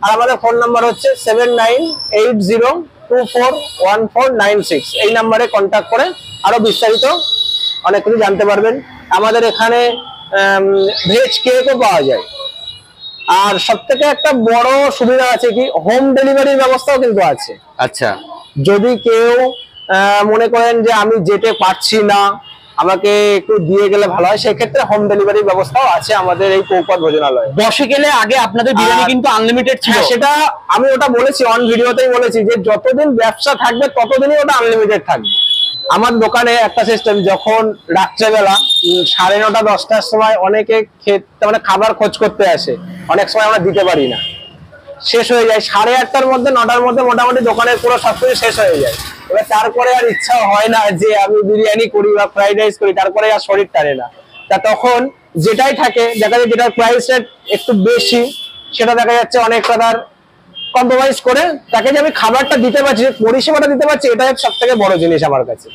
আর আমাদের phone number হচ্ছে 7980241496। এই নাম্বারে কন্ট্যাক্ট করে আরো বিস্তারিত অনেক কিছু জানতে পারবেন। আমাদের এখানে ভেজ কেকও পাওয়া যায়। আর সবথেকে একটা বড় সুবিধা আছে কি, হোম ডেলিভারির ব্যবস্থাও কিন্তু আছে। আচ্ছা, যদি কেউ মনে করেন যে আমি যেতে পারছি না, আমাকে একটু দিয়ে গেলে ভালো হয়, সেক্ষেত্রে হোম ডেলিভারির ব্যবস্থাও আছে আমাদের এই কৌপদ ভোজনালয়ে। 10 গেলে আগে আপনাদের বিরিয়ানি কিন্তু আনলিমিটেড ছিল। সেটা আমি ওটা বলেছি, অন ভিডিওতেই বলেছি যে যতদিন ব্যবসা থাকবে ততদিনই ওটা আনলিমিটেড থাকবে। আমার দোকানে একটা সিস্টেম, যখন রাত্রেবেলা 9:30 10টার সময় অনেকে খেতে মানে খাবার খোঁজ করতে আসে, অনেক সময় আমরা দিতে পারি না, শেষ হয়ে যায় 8:30টার মধ্যে 9টার মধ্যে মোটামুটি দোকানের পুরো সবকিছু শেষ হয়ে যায়। এবার তারপরে আর ইচ্ছা হয় না যে আমি বিরিয়ানি করি বা ফ্রাইড রাইস করি, তারপরে আর শরীর টানে না। তা তখন যেটাই থাকে, দেখা যায় যেটার প্রাইস রেট একটু বেশি, সেটা দেখা যাচ্ছে অনেক টাকার কম্প্রোমাইজ করে তাকে যে আমি খাবারটা দিতে পারছি, পরিষেবাটা দিতে পারছি, এটাই সব থেকে বড় জিনিস আমার কাছে।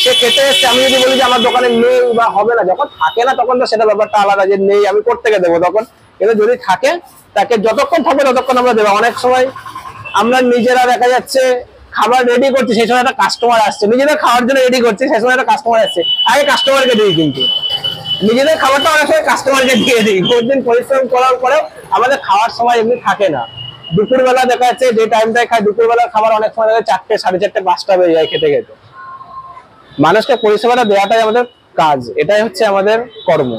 সে খেতে এসছে, আমি যদি বলি যে আমার দোকানে নেই বা হবে না, যখন থাকে না তখন তো সেটা ব্যাপারটা আলাদা, যে নেই আমি কোত্থেকে দেবো তখন। কিন্তু যদি থাকে, তাকে যতক্ষণ থাকবে ততক্ষণ আমরা দেবো। অনেক সময় আমরা নিজেরা দেখা যাচ্ছে খাবার রেডি করছি, সেই সময় একটা কাস্টমার আসছে, নিজেদের খাওয়ার জন্য রেডি করছি, সেই সময় একটা কাস্টমার আসছে, আগে কাস্টমারকে দিই। কিন্তু নিজেদের খাবারটা অনেক সময় কাস্টমারকে দিয়ে দিই। বহুদিন পরিশ্রম করার পরেও আমাদের খাওয়ার সময় এমনি থাকে না। দুপুরবেলা দেখা যাচ্ছে যে টাইমটায় খাই, দুপুরবেলার খাবার অনেক সময় 4টে 4:30 5টা বেজে যায় খেতে খেতে। মানুষকে পরিষেবাটা দেওয়াটাই আমাদের কাজ, এটাই হচ্ছে আমাদের কর্ম।